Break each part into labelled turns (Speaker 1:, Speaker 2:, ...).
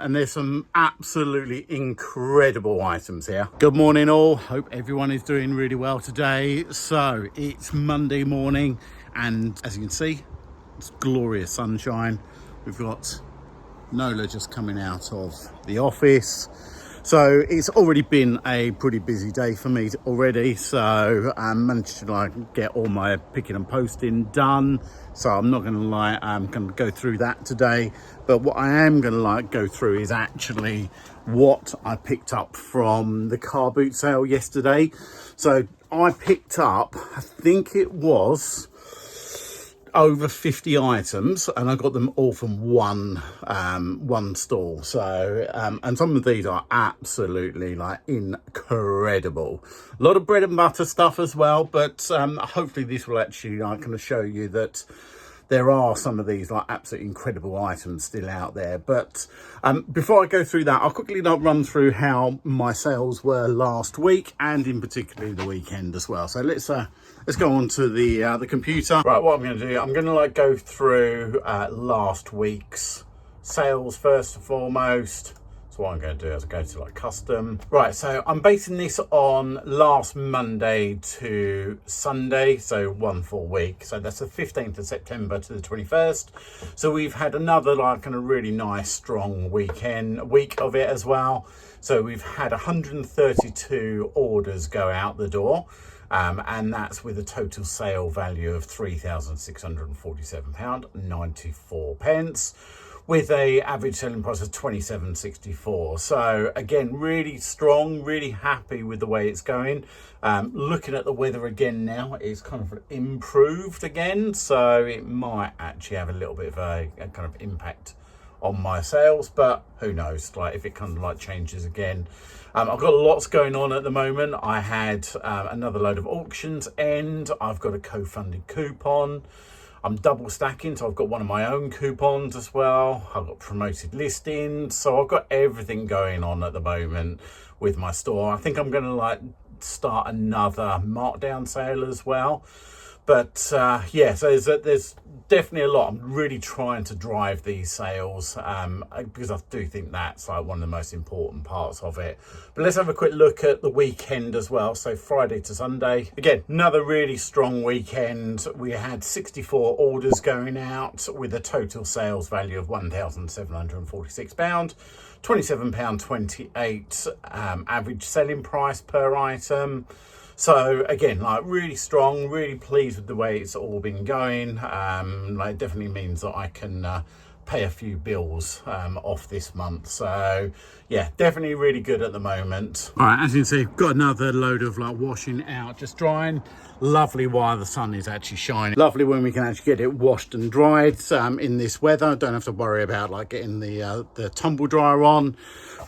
Speaker 1: And there's some absolutely incredible items here. Good morning all, hope everyone is doing really well today. So it's Monday morning and as you can see, it's glorious sunshine. We've got Nola just coming out of the office. So it's already been a pretty busy day for me already. So I managed to get all my picking and posting done. So I'm not going to lie, I'm going to go through that today. But what I am going to go through is actually what I picked up from the car boot sale yesterday. So I picked up, I think it was over 50 items, and I got them all from one stall. So and some of these are absolutely incredible. A lot of bread and butter stuff as well, but hopefully this will actually kind of show you that there are some of these absolutely incredible items still out there. But before I go through that, I'll quickly run through how my sales were last week and in particular the weekend as well. So let's go on to the computer. Right, what I'm going to do, I'm going to go through last week's sales first and foremost. So what I'm going to do is go to custom. Right, so I'm basing this on last Monday to Sunday, so 1 full week. So that's the 15th of September to the 21st. So we've had another kind of really nice strong week of it as well. So we've had 132 orders go out the door. And that's with a total sale value of £3,647.94 with a average selling price of £27.64. So again, really strong, really happy with the way it's going. Looking at the weather again now, it's kind of improved again, so it might actually have a little bit of a kind of impact on my sales, but who knows, if it kind of changes again. I've got lots going on at the moment. I had another load of auctions end. I've got a co-funded coupon. I'm double stacking, so I've got one of my own coupons as well. I've got promoted listings, so I've got everything going on at the moment with my store. I think I'm going to start another markdown sale as well. But yeah, so there's definitely a lot. I'm really trying to drive these sales because I do think that's one of the most important parts of it. But let's have a quick look at the weekend as well. So Friday to Sunday, again, another really strong weekend. We had 64 orders going out with a total sales value of £1,746. £27.28 average selling price per item. So again, really strong, really pleased with the way it's all been going. It definitely means that I can pay a few bills off this month. So yeah, definitely really good at the moment. All right, as you can see, got another load of washing out, just drying. Lovely while the sun is actually shining. Lovely when we can actually get it washed and dried in this weather. Don't have to worry about getting the tumble dryer on.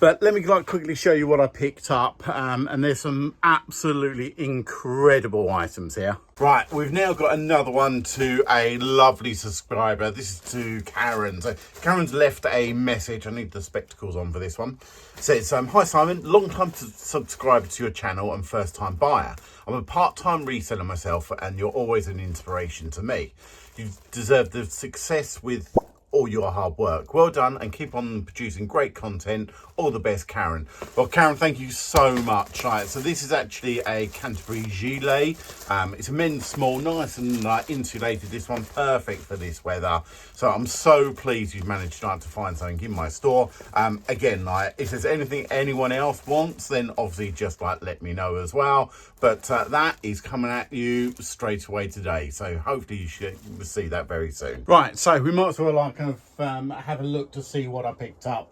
Speaker 1: But let me quickly show you what I picked up. And there's some absolutely incredible items here. Right, we've now got another one to a lovely subscriber. This is to Karen. So Karen's left a message. I need the spectacles on for this one. It says, hi Simon, long time subscriber to your channel and first time buyer. I'm a part-time reseller myself and you're always an inspiration to me. You deserve the success with all your hard work. Well done and keep on producing great content. All the best, Karen. Well, Karen, thank you so much. Right, so this is actually a Canterbury gilet. It's a men's small, nice and insulated. This one perfect for this weather. So I'm so pleased you've managed to find something in my store. Again, if there's anything anyone else wants, then obviously just let me know as well. But that is coming at you straight away today. So hopefully you should see that very soon. Right, so we might as well have a look to see what I picked up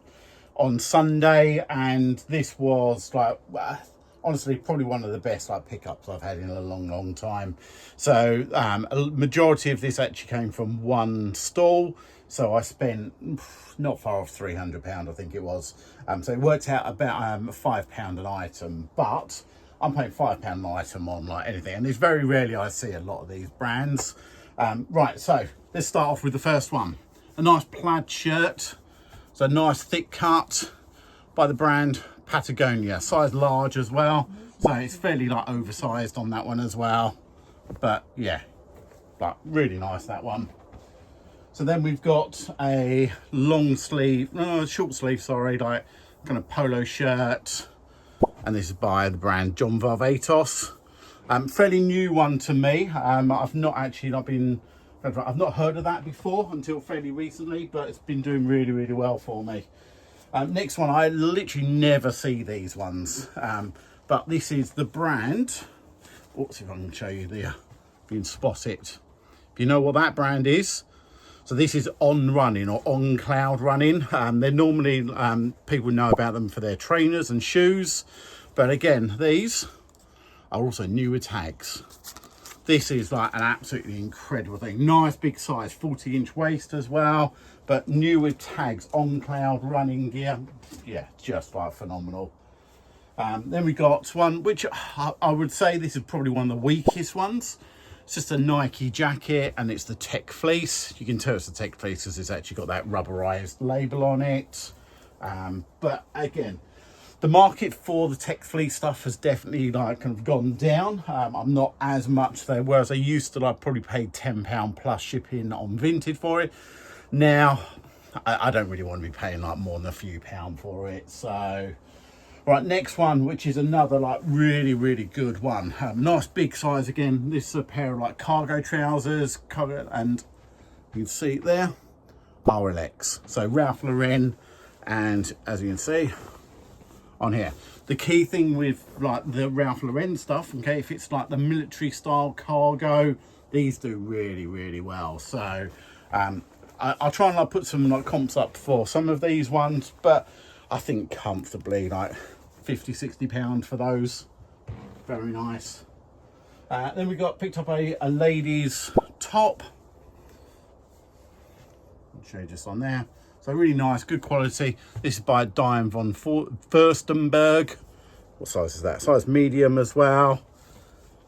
Speaker 1: on Sunday, and this was honestly probably one of the best pickups I've had in a long time. So a majority of this actually came from one stall, so I spent not far off £300, I think it was. So it worked out about £5 an item, but I'm paying £5 an item on anything, and it's very rarely I see a lot of these brands. Right, so let's start off with the first one. A nice plaid shirt. So nice thick cut by the brand Patagonia. Size large as well. So it's fairly oversized on that one as well. But yeah, really nice, that one. So then we've got a long sleeve, short sleeve, sorry, like kind of polo shirt. And this is by the brand John Varvatos. Fairly new one to me. I've not heard of that before until fairly recently, but it's been doing really, really well for me. Next one, I literally never see these ones, but this is the brand. Let's see if I can show you there. You can spot it. If you know what that brand is. So this is On Running or On Cloud Running. They're normally, people know about them for their trainers and shoes. But again, these are also newer tags. This is like an absolutely incredible thing. Nice big size, 40-inch waist as well. But new with tags, On Cloud running gear. Yeah, just like phenomenal. Then we got one, which I would say this is probably one of the weakest ones. It's just a Nike jacket and it's the Tech Fleece. You can tell it's the Tech Fleece because it's actually got that rubberized label on it. But again, the market for the Tech Fleece stuff has definitely like kind of gone down. I'm not as much there, whereas I used to like probably pay £10 plus shipping on Vinted for it. Now, I don't really want to be paying like more than a few pound for it. So, right, next one, which is another like really, really good one. Nice big size again. This is a pair of like cargo trousers, and you can see it there, RLX. So Ralph Lauren, and as you can see on here, the key thing with like the Ralph Lauren stuff, okay, if it's like the military style cargo, these do really, really well. So I'll try and like put some like comps up for some of these ones, but I think comfortably like 50, 60 pounds for those. Very nice. Then we picked up a ladies top. I'll show you just on there. So really nice, good quality. This is by Diane von Furstenberg. What size is that? Size medium as well.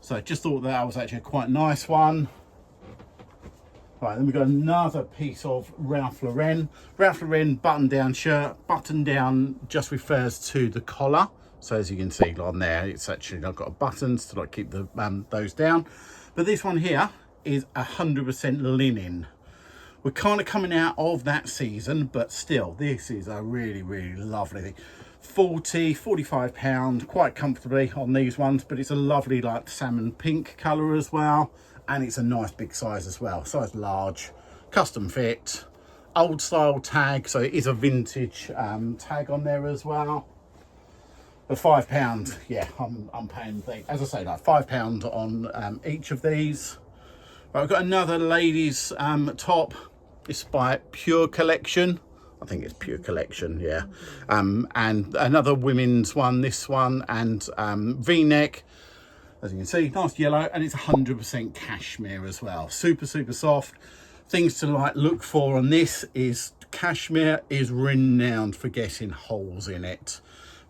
Speaker 1: So just thought that was actually a quite nice one. Right, then we've got another piece of Ralph Lauren. Ralph Lauren button down shirt. Button down just refers to the collar. So as you can see on there, it's actually, I've got buttons to like keep the those down. But this one here is 100% linen. We're kind of coming out of that season, but still, this is a really, really lovely thing. 40, 45 pound, quite comfortably on these ones, but it's a lovely like salmon pink color as well. And it's a nice big size as well, size large, custom fit, old style tag, so it is a vintage tag on there as well. But £5, yeah, I'm paying, as I say, like £5 on each of these. Right, I've got another ladies top. It's by Pure Collection. I think it's Pure Collection, yeah. And another women's one, this one, and V-neck. As you can see, nice yellow, and it's 100% cashmere as well. Super, super soft. Things to like look for on this is cashmere is renowned for getting holes in it.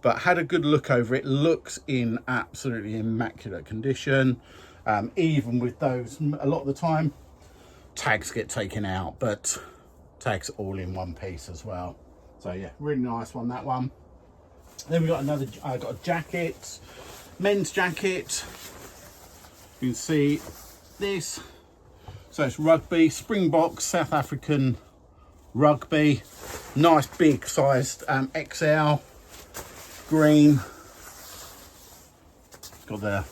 Speaker 1: But had a good look over it. Looks in absolutely immaculate condition. Even with those, a lot of the time, tags get taken out, but tags all in one piece as well. So yeah, really nice one, that one. Then we got another, I got a jacket. Men's jacket. You can see this. So it's rugby, Springboks, South African rugby. Nice big sized XL. Green. Got the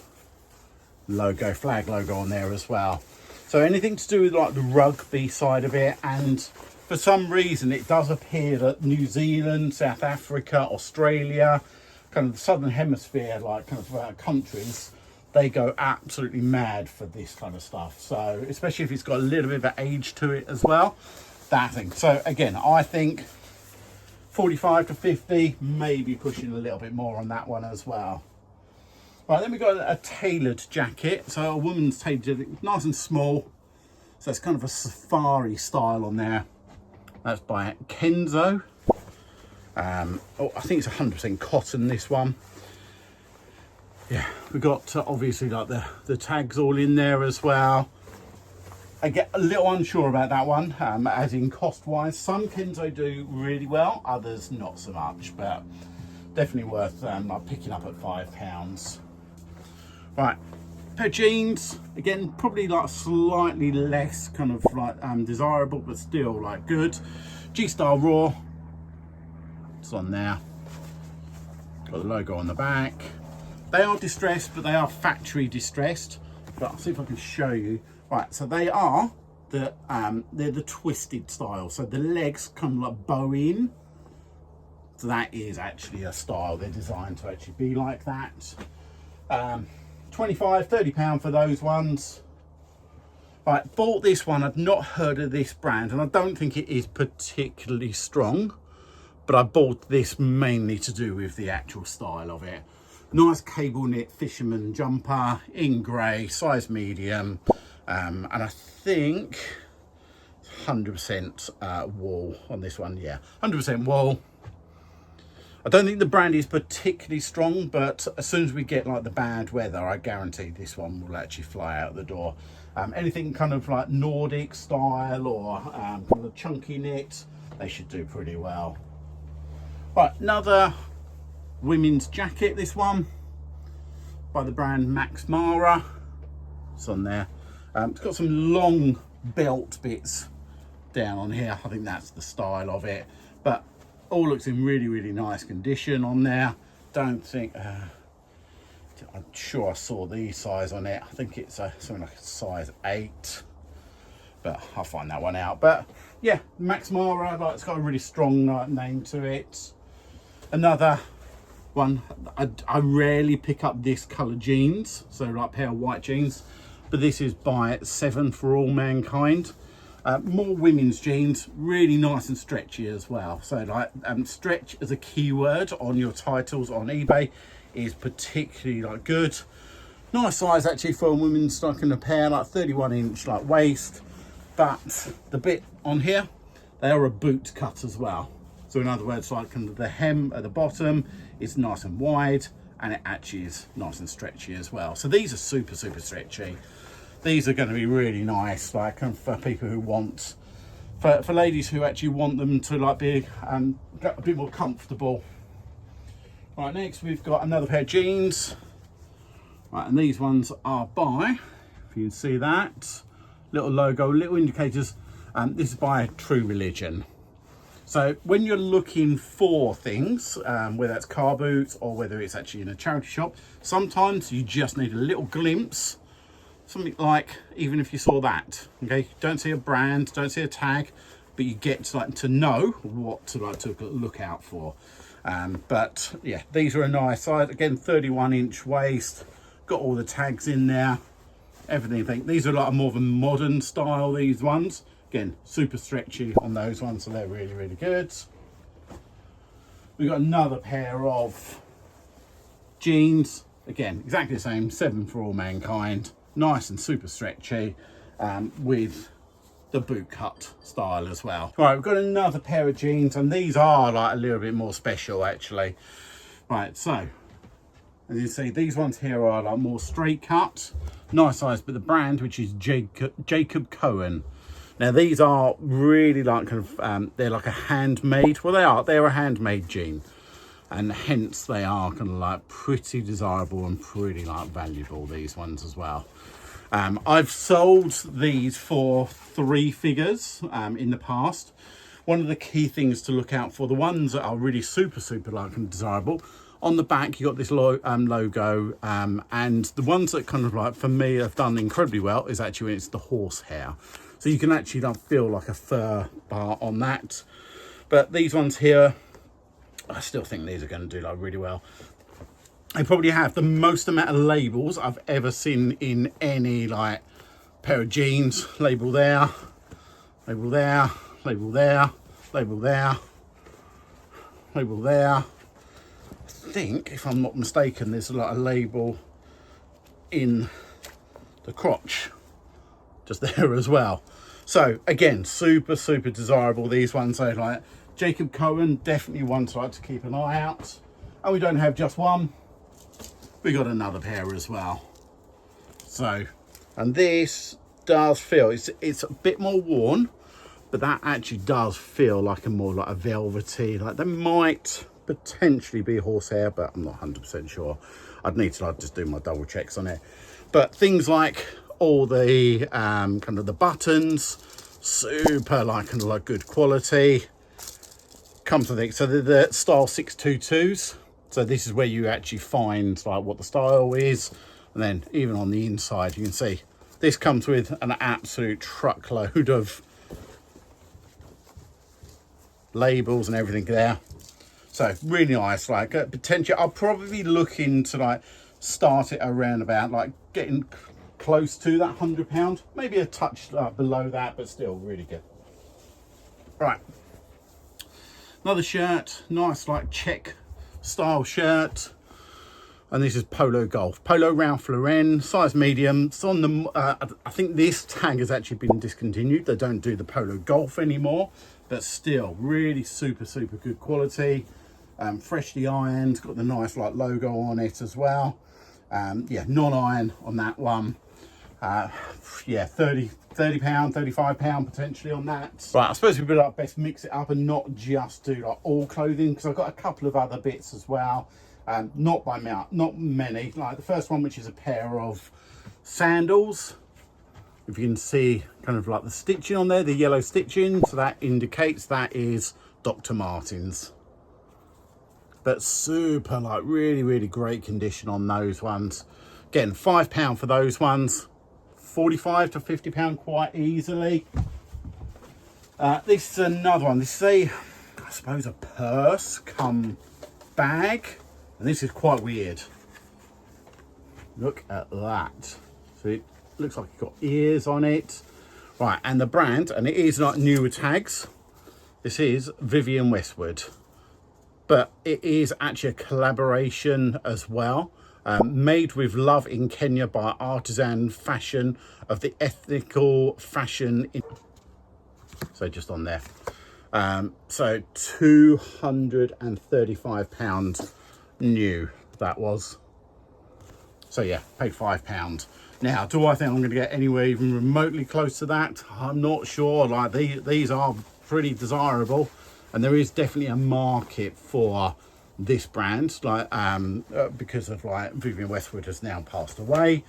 Speaker 1: logo, flag logo on there as well. So anything to do with like the rugby side of it, and for some reason it does appear that New Zealand, South Africa, Australia, kind of the southern hemisphere, like kind of countries, they go absolutely mad for this kind of stuff. So especially if it's got a little bit of age to it as well, that thing. So again, I think 45 to 50, maybe pushing a little bit more on that one as well. Right, then we've got a tailored jacket. So a woman's tailored jacket, nice and small. So it's kind of a safari style on there. That's by Kenzo. I think it's 100% cotton, this one. Yeah, we've got obviously like the tags all in there as well. I get a little unsure about that one, as in cost wise. Some Kenzo do really well, others not so much, but definitely worth picking up at £5. Right, Pair of jeans, again, probably like slightly less kind of like desirable, but still like good. G-Style Raw, it's on there. Got the logo on the back. They are distressed, but they are factory distressed. But I'll see if I can show you. Right, so they are they're the twisted style. So the legs kind of like bow in. So that is actually a style. They're designed to actually be like that. 25, £30 for those ones. Right, bought this one. I'd not heard of this brand, and I don't think it is particularly strong, but I bought this mainly to do with the actual style of it. Nice cable knit fisherman jumper in grey, size medium, and I think 100% wool on this one. Yeah, 100% wool. I don't think the brand is particularly strong, but as soon as we get like the bad weather, I guarantee this one will actually fly out the door. Anything kind of like Nordic style or kind of chunky knit, they should do pretty well. Right, another women's jacket, this one by the brand Max Mara. It's on there. It's got some long belt bits down on here. I think that's the style of it, but all looks in really, really nice condition on there. Don't think, I'm sure I saw the size on it. I think it's something like a size 8, but I'll find that one out. But yeah, Max Mara, like, it's got a really strong name to it. Another one, I rarely pick up this colour jeans, so like pair of white jeans, but this is by 7 for All Mankind. More women's jeans, really nice and stretchy as well. So like stretch as a keyword on your titles on eBay is particularly like good. Nice size actually for a women's like in a pair, like 31-inch like waist. But the bit on here, they are a boot cut as well. So in other words, like the hem at the bottom is nice and wide, and it actually is nice and stretchy as well. So these are super, super stretchy. These are going to be really nice, like for people who want, for ladies who actually want them to like be a bit more comfortable. Right, next we've got another pair of jeans. Right, and these ones are by, if you can see that, little logo, little indicators. This is by True Religion. So when you're looking for things, whether it's car boots or whether it's actually in a charity shop, sometimes you just need a little glimpse. Something like, even if you saw that, okay, don't see a brand, don't see a tag, but you get to like to know what to like to look out for. But yeah, these are a nice size. Again, 31-inch waist, got all the tags in there, everything. These are like more of a modern style, these ones. Again, super stretchy on those ones, so they're really, really good. We've got another pair of jeans. Again, exactly the same, 7 for All Mankind. Nice and super stretchy, with the boot cut style as well. Right, we've got another pair of jeans, and these are like a little bit more special actually. Right, so as you see, these ones here are like more straight cut, nice size, but the brand, which is Jacob Cohen. Now these are really like kind of they're like a handmade, well they're a handmade jean, and hence they are kind of like pretty desirable and pretty like valuable, these ones as well. I've sold these for 3 figures in the past. One of the key things to look out for, the ones that are really super, super like and desirable, on the back you got this logo, and the ones that kind of like for me have done incredibly well is actually when it's the horsehair. So you can actually like feel like a fur bar on that. But these ones here, I still think these are going to do like really well. They probably have the most amount of labels I've ever seen in any like pair of jeans. Label there, label there, label there, label there, label there. I think, if I'm not mistaken, there's like a label in the crotch just there as well. So again, super, super desirable, these ones. So like Jacob Cohen, definitely one to like to keep an eye out. And we don't have just one, we got another pair as well. So, and this does feel, it's a bit more worn, but that actually does feel like a more like a velvety, like they might potentially be horsehair, but I'm not 100% sure. I'd need to like just do my double checks on it. But things like all the kind of the buttons, super like kind of like good quality. Comes with it. So they're the style 622s. So this is where you actually find like what the style is. And then even on the inside, you can see this comes with an absolute truckload of labels and everything there. So really nice. Like potentially, I'll probably look into like start it around about like getting close to that £100, maybe a touch below that, but still really good. Right, another shirt, nice like check style shirt. And this is Polo Golf, Polo Ralph Lauren, size medium. It's on the, I think this tag has actually been discontinued. They don't do the Polo Golf anymore, but still really super good quality. Freshly ironed, got the nice like logo on it as well. Yeah, non-iron on that one. Yeah, £30, £35 potentially on that. Right, I suppose we'd like best mix it up and not just do like all clothing, because I've got a couple of other bits as well. Not by mouth, not many. Like the first one, which is a pair of sandals. If you can see kind of like the stitching on there, the yellow stitching, so that indicates that is Dr. Martens. But super like really great condition on those ones. Again, £5 for those ones, £45 to £50 quite easily. This is another one. This is a, I suppose, a purse come bag. And this is quite weird. Look at that. So it looks like it's got ears on it. Right, and the brand, and it is like newer tags. This is Vivienne Westwood. But it is actually a collaboration as well. Made with love in Kenya by artisan fashion of the ethical fashion. So just on there. So £235 new that was. So yeah, paid £5. Now, do I think I'm going to get anywhere even remotely close to that? I'm not sure. Like these are pretty desirable, and there is definitely a market for this brand, like because of like Vivienne Westwood has now passed away.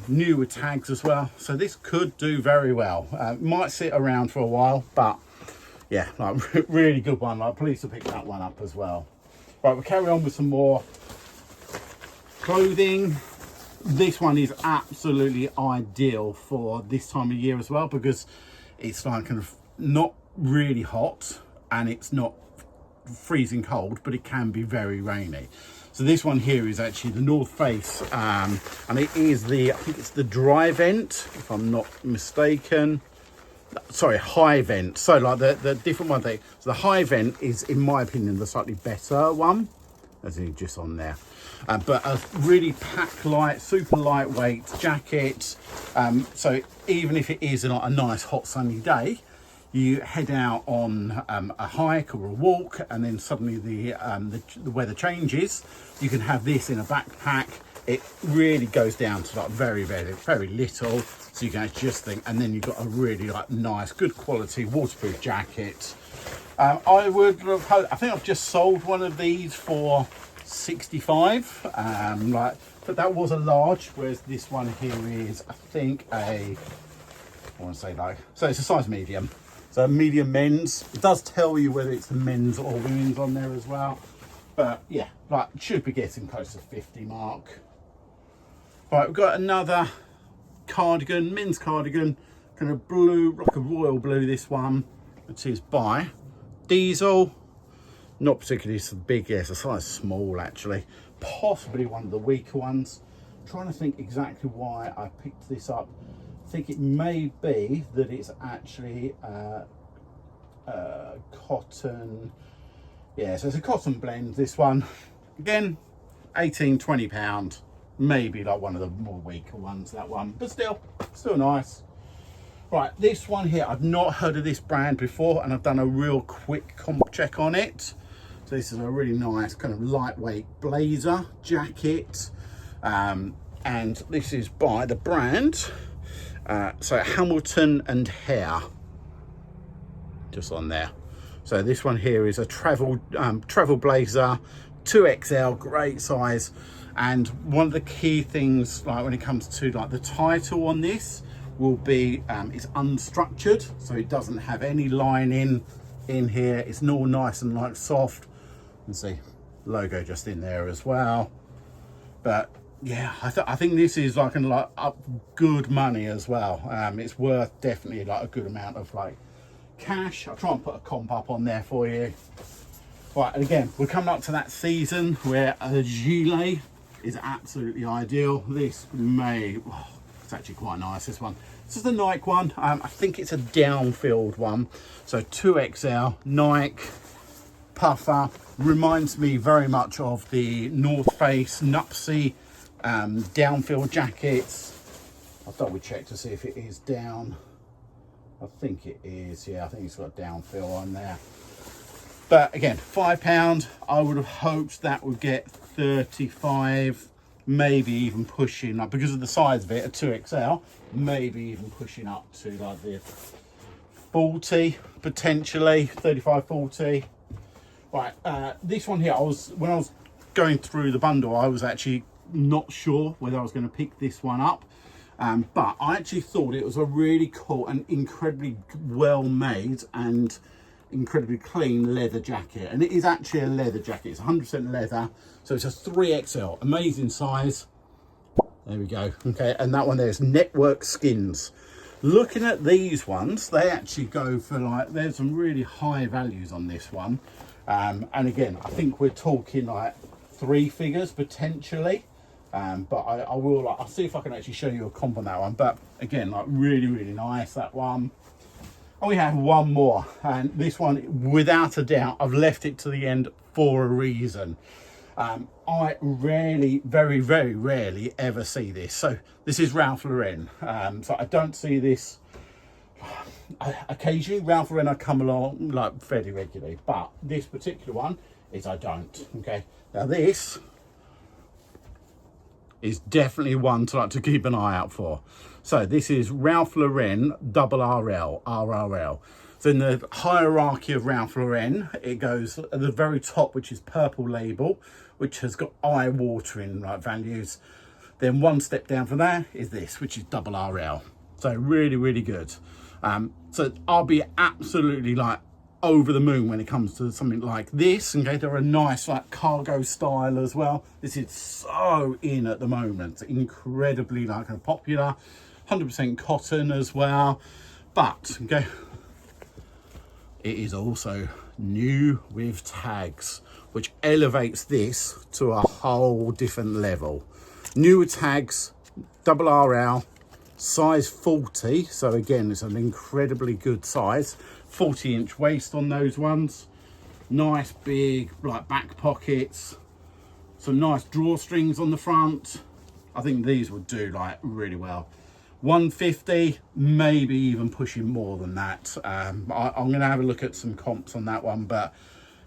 Speaker 1: Newer tags as well, so this could do very well. Might sit around for a while, but yeah, like really good one. Like pleased to pick that one up as well. Right, we'll carry on with some more clothing. This one is absolutely ideal for this time of year as well, because it's like kind of not really hot and it's not freezing cold, but it can be very rainy. So this one here is actually the North Face, and it is the, I think it's the dry vent, if I'm not mistaken. Sorry, high vent. So like the different one, so the high vent is, in my opinion, the slightly better one, as in just on there. But a really pack light, super lightweight jacket. So even if it is not a nice hot sunny day, you head out on a hike or a walk, and then suddenly the weather changes, you can have this in a backpack. It really goes down to like very little, so you can just think, and then you've got a really like nice, good quality waterproof jacket. I think I've just sold one of these for 65, but that was a large, whereas this one here is, I think, I want to say like, so it's a size medium. So medium men's. It does tell you whether it's the men's or women's on there as well. But yeah, like should be getting close to 50 mark. Right, we've got another cardigan, men's cardigan, kind of blue, like a royal blue, this one, which is by Diesel. Not particularly big, yes, a size small actually. Possibly one of the weaker ones. I'm trying to think exactly why I picked this up. I think it may be that it's actually cotton. Yeah, so it's a cotton blend, this one. Again, £18–20. Maybe like one of the more weaker ones, that one, but still nice. Right, this one here, I've not heard of this brand before, and I've done a real quick comp check on it. So this is a really nice kind of lightweight blazer jacket, and this is by the brand, so Hamilton and Hare, just on there. So this one here is a travel blazer, 2XL, great size. And one of the key things, like when it comes to like the title on this, will be it's unstructured, so it doesn't have any lining in here. It's all nice and like soft. You can see logo just in there as well. But yeah, I think this is like up good money as well. It's worth definitely like a good amount of like cash. I'll try and put a comp up on there for you. Right, and again, we're coming up to that season where a gilet is absolutely ideal. This may, oh, it's actually quite nice, this one. This is the Nike one. I think it's a down-filled one. So 2XL, Nike, puffer. Reminds me very much of the North Face Nupsy down-filled jackets. I'll double check to see if it is down. I think it is, yeah, I think it's got down-fill on there. But again, £5, I would have hoped that would get 35, maybe even pushing up, because of the size of it, a 2XL, maybe even pushing up to like the 40, potentially, 35, 40. Right, this one here, when I was going through the bundle, I was actually not sure whether I was going to pick this one up. But I actually thought it was a really cool and incredibly well made and incredibly clean leather jacket, and it is actually a leather jacket. It's 100% leather, so it's a 3XL, amazing size. There we go. Okay, and that one there is network skins. Looking at these ones, they actually go for like, there's some really high values on this one, and again, I think we're talking like 3 figures potentially. But I'll see if I can actually show you a comp on that one. But again, like really nice, that one. And we have one more, and this one, without a doubt, I've left it to the end for a reason. I rarely, very rarely ever see this. So this is Ralph Lauren. So I don't see this occasionally. Ralph Lauren, I come along like fairly regularly, but this particular one is I don't. Okay, now this is definitely one to like to keep an eye out for. So this is Ralph Lauren RRL. So in the hierarchy of Ralph Lauren, it goes at the very top, which is purple label, which has got eye-watering like values. Then one step down from there is this, which is RRL. So really good. So I'll be absolutely like over the moon when it comes to something like this. Okay, they're a nice like cargo style as well. This is so in at the moment, incredibly like popular. 100% cotton as well, but okay, it is also new with tags, which elevates this to a whole different level. New with tags, RRL, size 40. So again, it's an incredibly good size. 40-inch waist on those ones. Nice big like back pockets. Some nice drawstrings on the front. I think these would do like really well. 150, maybe even pushing more than that. I'm going to have a look at some comps on that one, but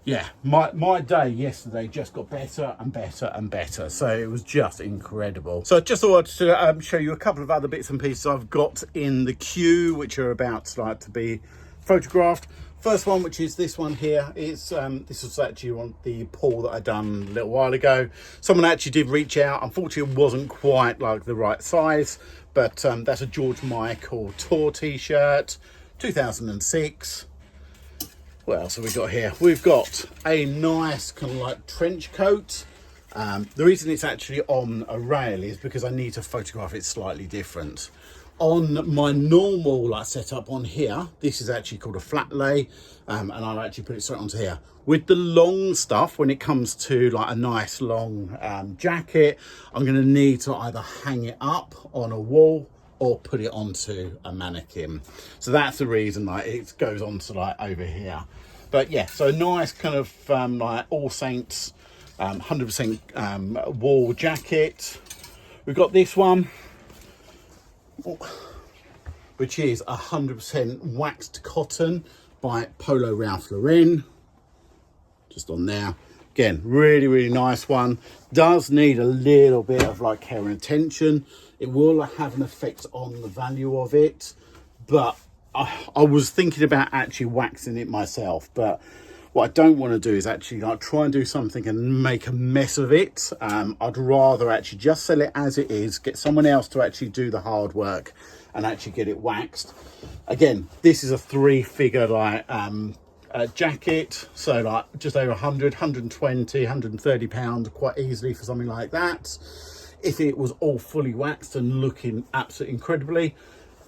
Speaker 1: yeah, my day yesterday just got better and better, so it was just incredible. So I just thought to show you a couple of other bits and pieces I've got in the queue, which are about to be photographed. First one, which is this one here, is this was actually on the poll that I done a little while ago. Someone actually did reach out. Unfortunately, it wasn't quite like the right size, but that's a George Michael tour t-shirt, 2006. What else have we got here? We've got a nice kind of like trench coat. The reason it's actually on a rail is because I need to photograph it slightly different. On my normal like setup on here, this is actually called a flat lay, and I'll actually put it straight onto here. With the long stuff, when it comes to like a nice long jacket, I'm going to need to either hang it up on a wall or put it onto a mannequin. So that's the reason like it goes onto like over here. But yeah, so a nice kind of like All Saints 100% wool jacket. We've got this one, which is 100% waxed cotton by Polo Ralph Lauren. Just on there. Again, really nice one. Does need a little bit of like care and attention. It will have an effect on the value of it, but I was thinking about actually waxing it myself, but What I don't want to do is actually like try and do something and make a mess of it. I'd rather actually just sell it as it is, get someone else to actually do the hard work and actually get it waxed. Again, this is a 3-figure like jacket, so like just over 100, 120, 130 pounds quite easily for something like that. If it was all fully waxed and looking absolutely incredibly,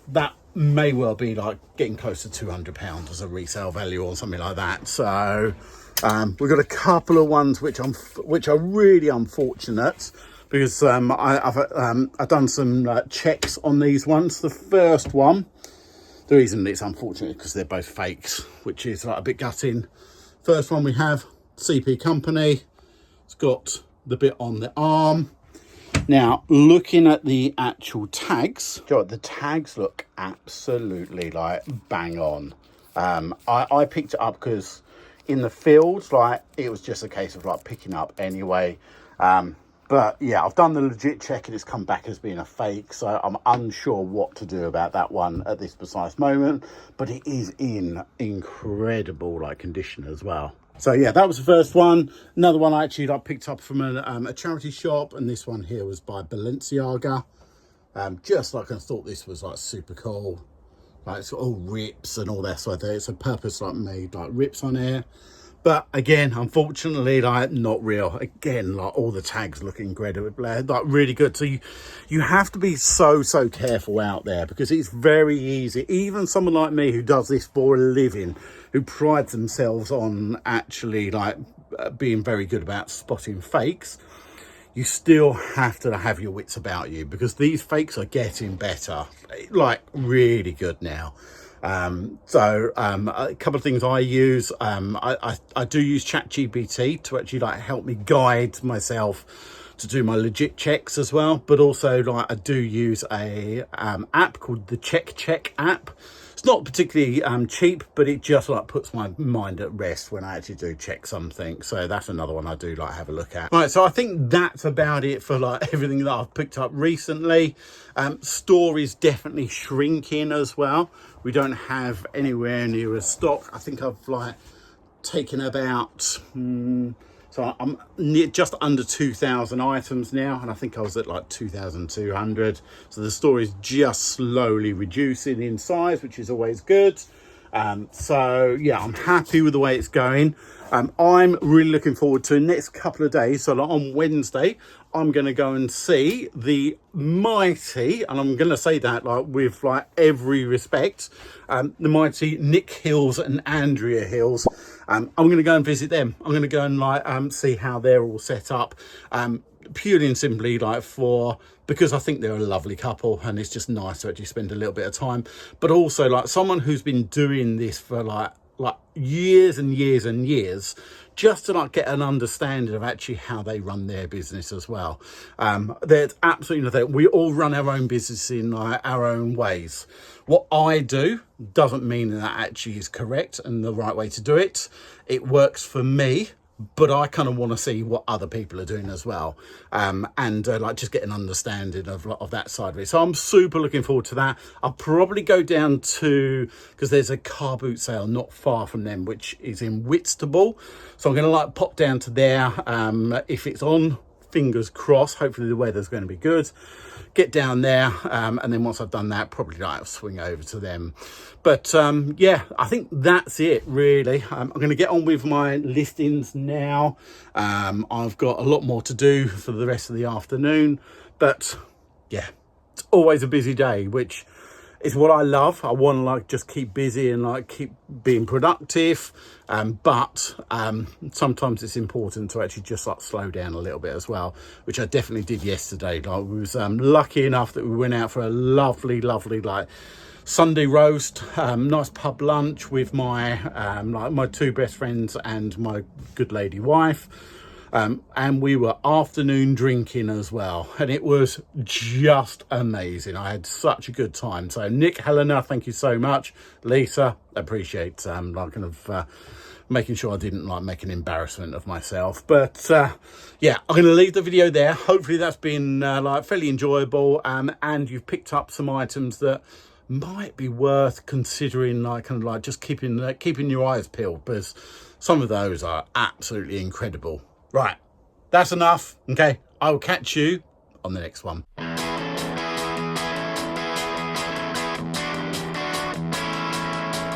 Speaker 1: that may well be like getting close to 200 pounds as a resale value or something like that. So we've got a couple of ones which are really unfortunate, because I've done some checks on these ones. The first one, the reason it's unfortunate because they're both fakes, which is like a bit gutting. First one we have CP Company. It's got the bit on the arm. Now, looking at the actual tags, the tags look absolutely like bang on. I picked it up because in the field, like it was just a case of like picking up anyway. But yeah, I've done the legit check and it's come back as being a fake. So I'm unsure what to do about that one at this precise moment. But it is in incredible like condition as well. So yeah, that was the first one. Another one I actually like picked up from a charity shop, and this one here was by Balenciaga. Just like I thought this was like super cool. Like it's all rips and all that sort of thing. It's a purpose like made like rips on here. But again, unfortunately, like not real. Again, like all the tags look incredible, like really good. So you have to be so careful out there, because it's very easy. Even someone like me who does this for a living, who prides themselves on actually like being very good about spotting fakes, you still have to have your wits about you, because these fakes are getting better, like really good now. A couple of things I use, I do use ChatGPT to actually like help me guide myself to do my legit checks as well. But also like I do use a app called the Check app. It's not particularly cheap, but it just like puts my mind at rest when I actually do check something. So that's another one I do like have a look at. Right, so I think that's about it for like everything that I've picked up recently. Store is definitely shrinking as well. We don't have anywhere near a stock. I think I've like taken about so I'm just under 2,000 items now, and I think I was at like 2,200. So the store is just slowly reducing in size, which is always good. So yeah, I'm happy with the way it's going. I'm really looking forward to the next couple of days. So like on Wednesday, I'm going to go and see the mighty, and I'm going to say that like with like every respect, the mighty Nick Hills and Andrea Hills. I'm going to go and visit them. I'm going to go and like see how they're all set up, purely and simply like because I think they're a lovely couple, and it's just nice to actually spend a little bit of time. But also like someone who's been doing this for like years and years and years, just to like get an understanding of actually how they run their business as well. There's absolutely nothing. We all run our own business in like our own ways. What I do doesn't mean that actually is correct and the right way to do it. It works for me, but I kind of want to see what other people are doing as well, and like just get an understanding of that side of it. So I'm super looking forward to that. I'll probably go down to, because there's a car boot sale not far from them, which is in Whitstable. So I'm going to like pop down to there. If it's on, fingers crossed, hopefully the weather's going to be good. Get down there, and then once I've done that, probably like swing over to them. But yeah, I think that's it really. I'm going to get on with my listings now. I've got a lot more to do for the rest of the afternoon, but yeah, it's always a busy day, which is what I love. I want to like just keep busy and like keep being productive, but sometimes it's important to actually just like slow down a little bit as well, which I definitely did yesterday. Like we was lucky enough that we went out for a lovely like Sunday roast, nice pub lunch with my like my two best friends and my good lady wife. And we were afternoon drinking as well, and it was just amazing. I had such a good time. So Nick, Helena, thank you so much. Lisa, appreciate like kind of making sure I didn't like make an embarrassment of myself. But yeah, I'm going to leave the video there. Hopefully that's been like fairly enjoyable, and you've picked up some items that might be worth considering, like kind of like just keeping your eyes peeled, because some of those are absolutely incredible. Right, that's enough. Okay, I will catch you on the next one.